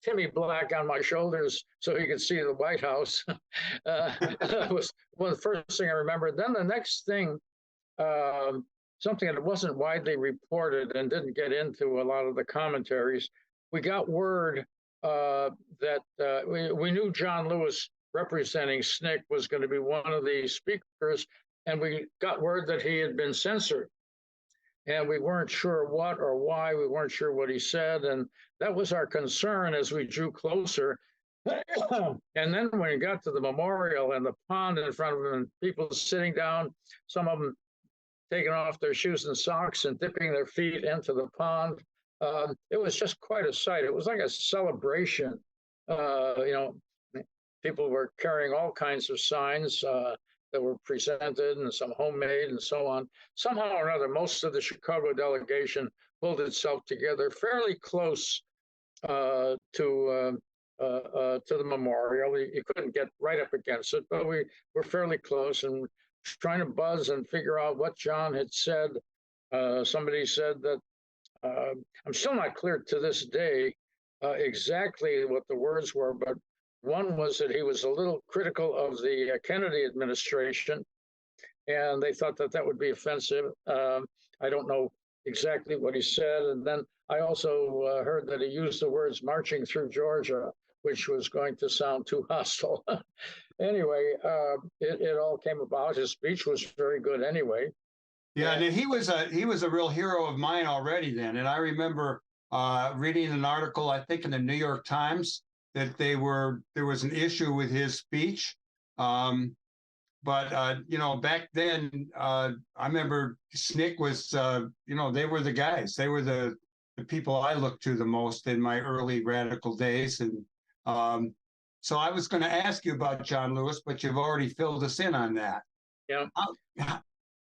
S7: Timmy Black on my shoulders so he could see the White House. That was one of the first thing I remember. Then the next thing, something that wasn't widely reported and didn't get into a lot of the commentaries, we got word that we knew John Lewis, representing SNCC, was going to be one of the speakers, and we got word that he had been censored. And we weren't sure what or why. We weren't sure what he said. And that was our concern as we drew closer. And then when we got to the memorial and the pond in front of him, and people sitting down, some of them taking off their shoes and socks and dipping their feet into the pond, it was just quite a sight. It was like a celebration. People were carrying all kinds of signs that were presented, and some homemade and so on. Somehow or another, most of the Chicago delegation pulled itself together fairly close to the memorial. You couldn't get right up against it, but we were fairly close and trying to buzz and figure out what John had said. Somebody said that I'm still not clear to this day exactly what the words were, but one was that he was a little critical of the Kennedy administration, and they thought that that would be offensive. I don't know exactly what he said. And then I also heard that he used the words marching through Georgia, which was going to sound too hostile. Anyway, it all came about. His speech was very good anyway.
S2: Yeah, and he was a real hero of mine already then. And I remember reading an article, I think in the New York Times, that there was an issue with his speech. But back then, I remember SNCC was, they were the guys. They were the people I looked to the most in my early radical days. And so I was going to ask you about John Lewis, but you've already filled us in on that.
S7: Yeah.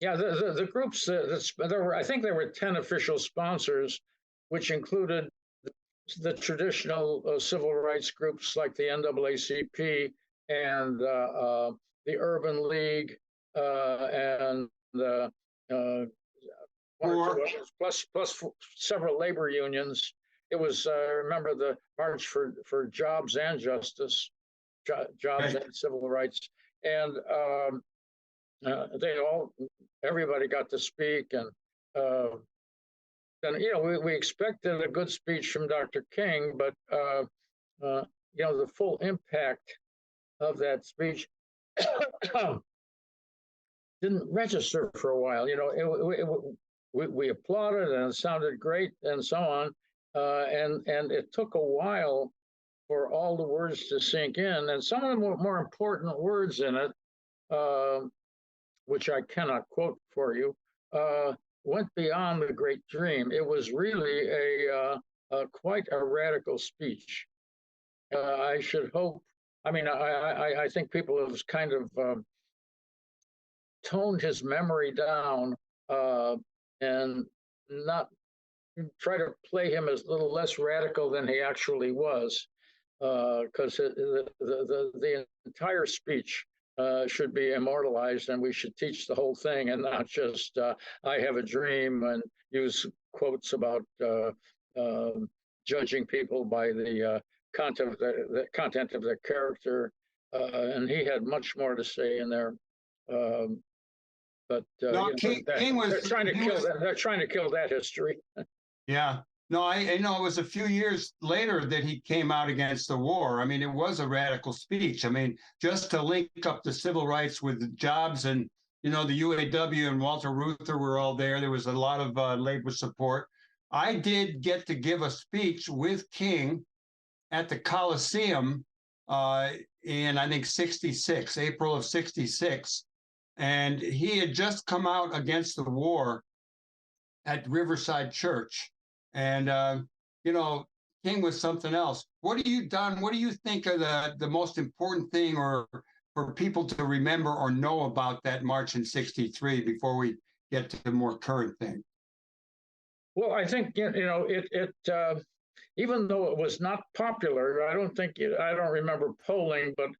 S7: Yeah, the groups, I think there were 10 official sponsors, which included the traditional civil rights groups like the NAACP and the Urban League and plus several labor unions. It was, remember, the March for Jobs and Justice, Jobs and Civil Rights. And everybody got to speak. And then, we expected a good speech from Dr. King, but, the full impact of that speech didn't register for a while. We applauded and it sounded great and so on. And it took a while for all the words to sink in. And some of the more important words in it, which I cannot quote for you, went beyond the great dream. It was really quite a radical speech. I should hope. I mean, I think people have kind of toned his memory down and not try to play him as a little less radical than he actually was, because the entire speech should be immortalized, and we should teach the whole thing and not just I have a dream and use quotes about judging people by the content of their character. And he had much more to say in there.
S2: King was
S7: they're trying to kill that history.
S2: Yeah. No, I know it was a few years later that he came out against the war. I mean, it was a radical speech. I mean, just to link up the civil rights with the jobs and, the UAW and Walter Reuther were all there. There was a lot of labor support. I did get to give a speech with King at the Coliseum in, I think, April of 66. And he had just come out against the war at Riverside Church. And, King was something else. What do you think are the most important thing or for people to remember or know about that march in 63 before we get to the more current thing?
S7: Well, I think, even though it was not popular, I don't remember polling, but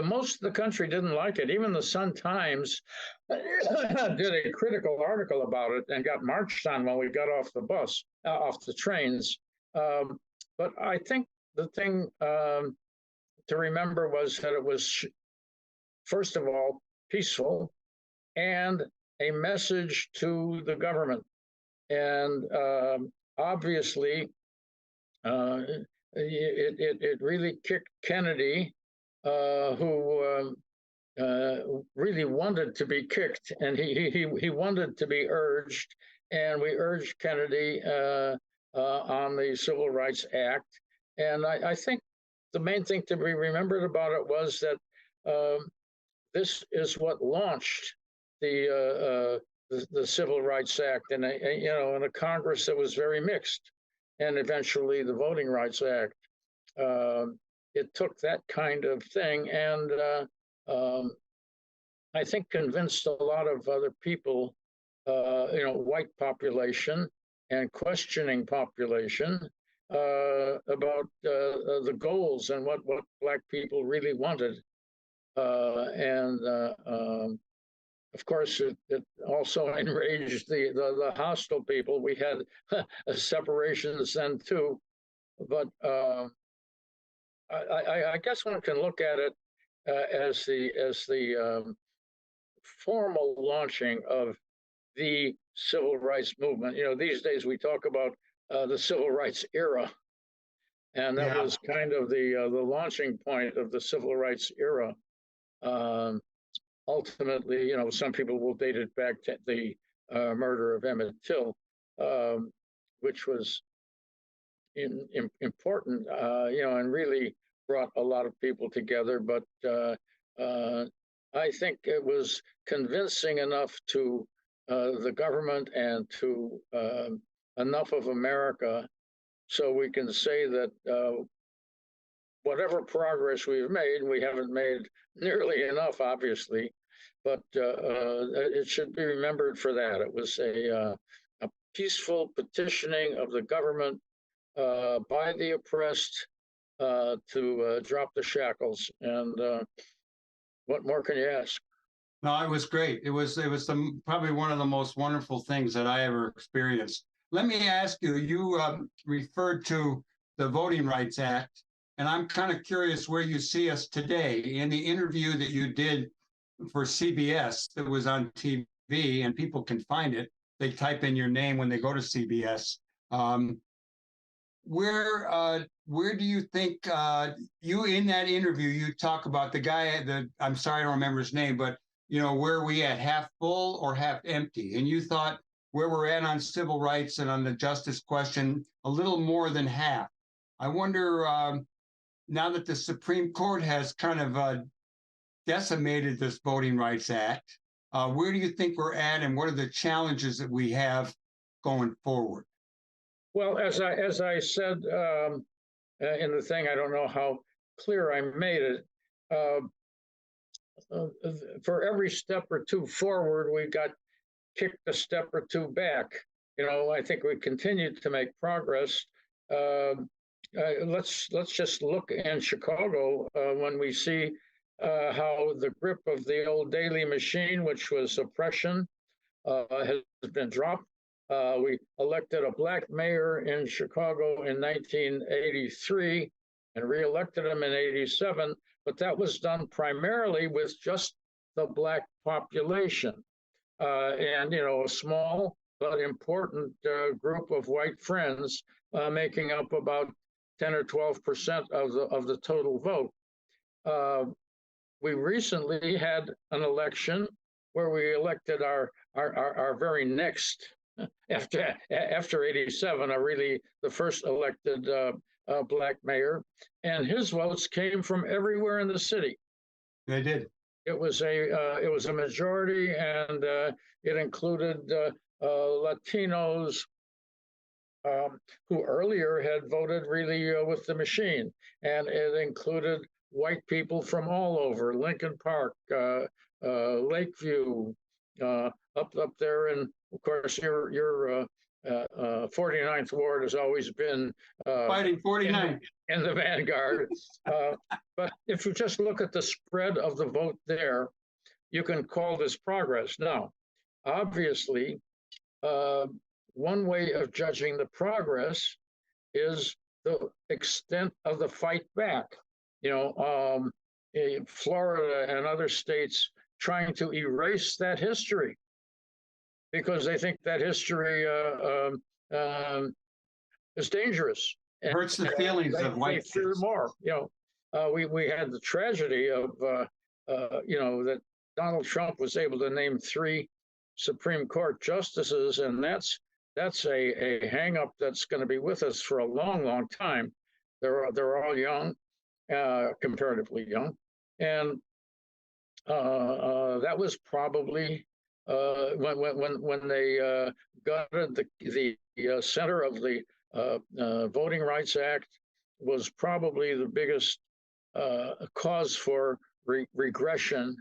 S7: most of the country didn't like it. Even the Sun-Times did a critical article about it and got marched on when we got off the trains. But I think the thing to remember was that it was, first of all, peaceful and a message to the government. And obviously, it really kicked Kennedy, who really wanted to be kicked, and he wanted to be urged, and we urged Kennedy on the Civil Rights Act. And I think the main thing to be remembered about it was that this is what launched the Civil Rights Act in a Congress that was very mixed. And eventually the Voting Rights Act. It took that kind of thing and I think convinced a lot of other people, white population and questioning population about the goals and what Black people really wanted. of course, it also enraged the hostile people. We had separations then too, but I guess one can look at it as the formal launching of the civil rights movement. You know, these days we talk about the civil rights era, and that was kind of the launching point of the civil rights era. Ultimately, you know, some people will date it back to the murder of Emmett Till, which was important, you know, and really brought a lot of people together. But I think it was convincing enough to the government and to enough of America, so we can say that whatever progress we've made, we haven't made nearly enough, obviously, but it should be remembered for that. It was a peaceful petitioning of the government by the oppressed to drop the shackles. And what more can you ask?
S2: No, it was great. It was probably one of the most wonderful things that I ever experienced. Let me ask you, you referred to the Voting Rights Act, and I'm kind of curious where you see us today. In the interview that you did for CBS that was on TV, and people can find it, they type in your name when they go to CBS. Where do you think, you in that interview, you talk about the guy, I'm sorry, I don't remember his name, but you know, where are we at, half full or half empty? And you thought where we're at on civil rights and on the justice question, a little more than half. I wonder, now that the Supreme Court has kind of decimated this Voting Rights Act, where do you think we're at, and what are the challenges that we have going forward?
S7: Well, as I said in the thing, I don't know how clear I made it. For every step or two forward, we got kicked a step or two back. You know, I think we continued to make progress. Let's just look in Chicago when we see how the grip of the old daily machine, which was oppression, has been dropped. We elected a black mayor in Chicago in 1983 and reelected him in 87, but that was done primarily with just the black population. And, you know, a small but important group of white friends making up about 10 or 12% of the total vote. We recently had an election where we elected our very next, after 87, really the first elected black mayor, and his votes came from everywhere in the city.
S2: They did.
S7: It was a majority, and it included Latinos who earlier had voted really with the machine, and it included white people from all over, Lincoln Park, Lakeview, up there, and of course your 49th Ward has always been
S2: Fighting 49
S7: in the vanguard. But if you just look at the spread of the vote there, you can call this progress. Now, obviously, one way of judging the progress is the extent of the fight back. You know, Florida and other states trying to erase that history because they think that history is dangerous.
S2: Hurts the feelings of white
S7: kids. More, you know, we had the tragedy of, you know, that Donald Trump was able to name 3 Supreme Court justices, and that's a hang-up that's going to be with us for a long, long time. They're all young, comparatively young, and that was probably when they gutted the center of the Voting Rights Act, was probably the biggest cause for regression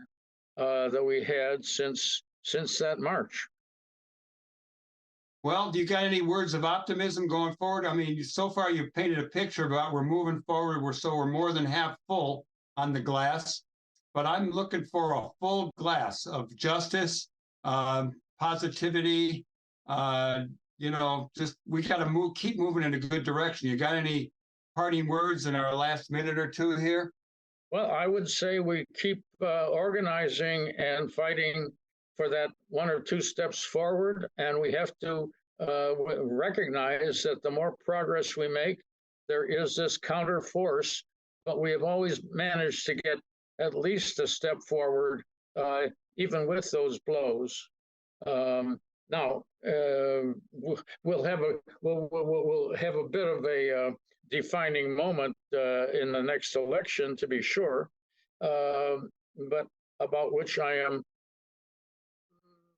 S7: that we had since that march.
S2: Well, do you got any words of optimism going forward? I mean, so far you've painted a picture about we're moving forward. We're more than half full on the glass. but I'm looking for a full glass of justice, positivity. Just we got to keep moving in a good direction. You got any parting words in our last minute or two here?
S7: Well, I would say we keep organizing and fighting for that one or two steps forward, and we have to recognize that the more progress we make, there is this counter force, but we have always managed to get at least a step forward, even with those blows. Now we'll have a bit of a defining moment in the next election, to be sure, but about which I am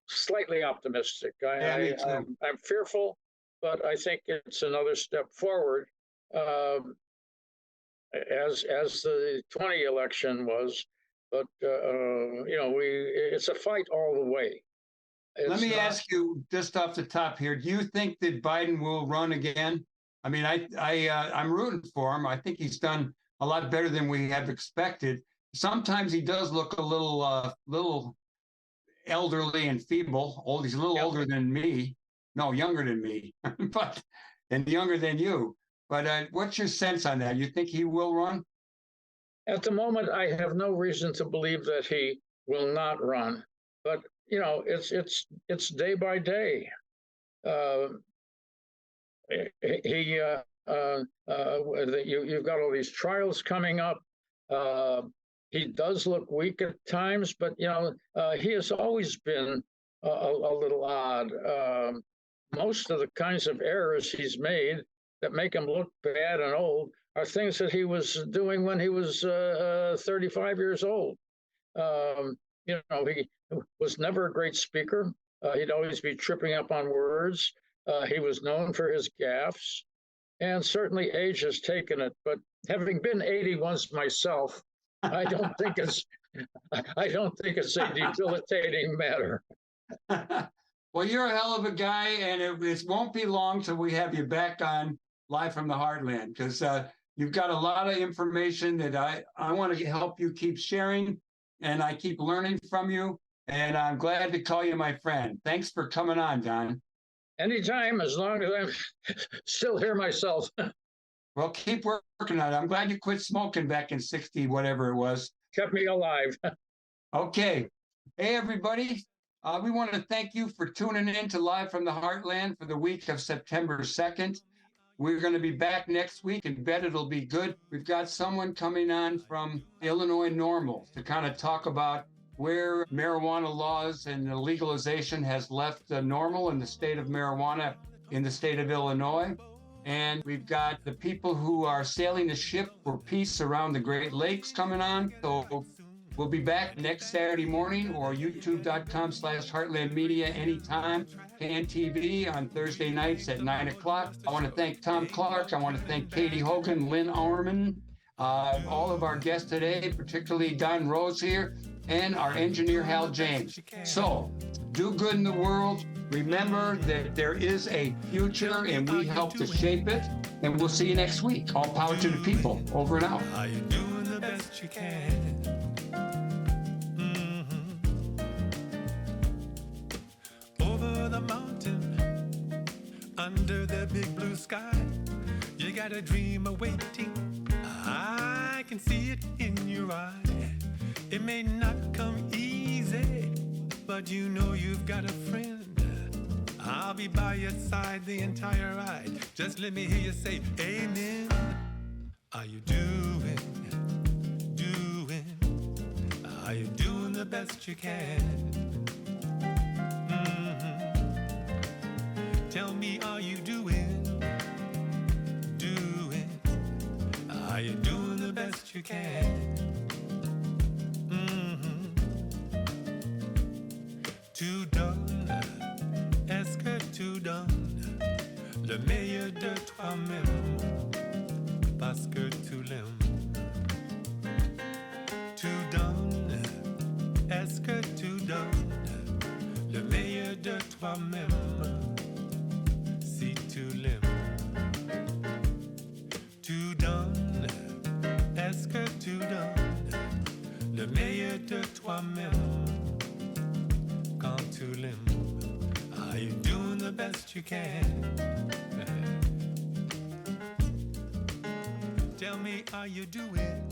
S7: slightly optimistic. I'm fearful, but I think it's another step forward, as the 20 election was. But it's a fight all the way.
S2: Let me ask you just off the top here: do you think that Biden will run again? I mean, I'm rooting for him. I think he's done a lot better than we have expected. Sometimes he does look a little elderly and feeble. He's a little older than me. No, younger than me, and younger than you. But what's your sense on that? You think he will run?
S7: At the moment, I have no reason to believe that he will not run. But it's day by day. You've got all these trials coming up. He does look weak at times, but he has always been a little odd. Most of the kinds of errors he's made that make him look bad and old are things that he was doing when he was 35 years old. He was never a great speaker. He'd always be tripping up on words. He was known for his gaffes, and certainly age has taken it. But having been 80 once myself, I don't think it's a debilitating matter.
S2: Well, you're a hell of a guy, and it won't be long till we have you back on Live from the Heartland, because you've got a lot of information that I want to help you keep sharing, and I keep learning from you, and I'm glad to call you my friend. Thanks for coming on, Don.
S7: Anytime, as long as I'm still here myself.
S2: Well, keep working on it. I'm glad you quit smoking back in 60, whatever it was.
S7: Kept me alive.
S2: Okay. Hey, everybody. We want to thank you for tuning in to Live from the Heartland for the week of September 2nd. We're going to be back next week, and bet it'll be good. We've got someone coming on from Illinois Normal to kind of talk about where marijuana laws and the legalization has left normal in the state of marijuana in the state of Illinois. And we've got the people who are sailing the ship for peace around the Great Lakes coming on. So we'll be back next Saturday morning, or youtube.com/Heartland Media anytime. Can TV on Thursday nights at 9 o'clock. I want to thank Tom Clark. I want to thank Katie Hogan, Lynn Auerman, all of our guests today, particularly Don Rose here, and our engineer, Hal James. So do good in the world. Remember that there is a future, and we help to shape it. And we'll see you next week. All power to the people. Over and out.
S1: Are you doing the best you can? Over the mountain, under the big blue sky, you got a dream awaiting. I can see it in your eye. It may not come easy, but you know you've got a friend. I'll be by your side the entire ride. Just let me hear you say amen. Are you doing the best you can? Tell me, are you doing? Are you doing the best you can? Tout donne, est-ce que tu donnes le meilleur de toi-même parce que tu l'aimes? Tu donnes, est-ce que tu donnes le meilleur de toi-même si tu l'aimes? Tu donnes, est-ce que tu donnes le le meilleur de toi-même. Quand tu l'aimes, are you doing the best you can? Tell me, are you doing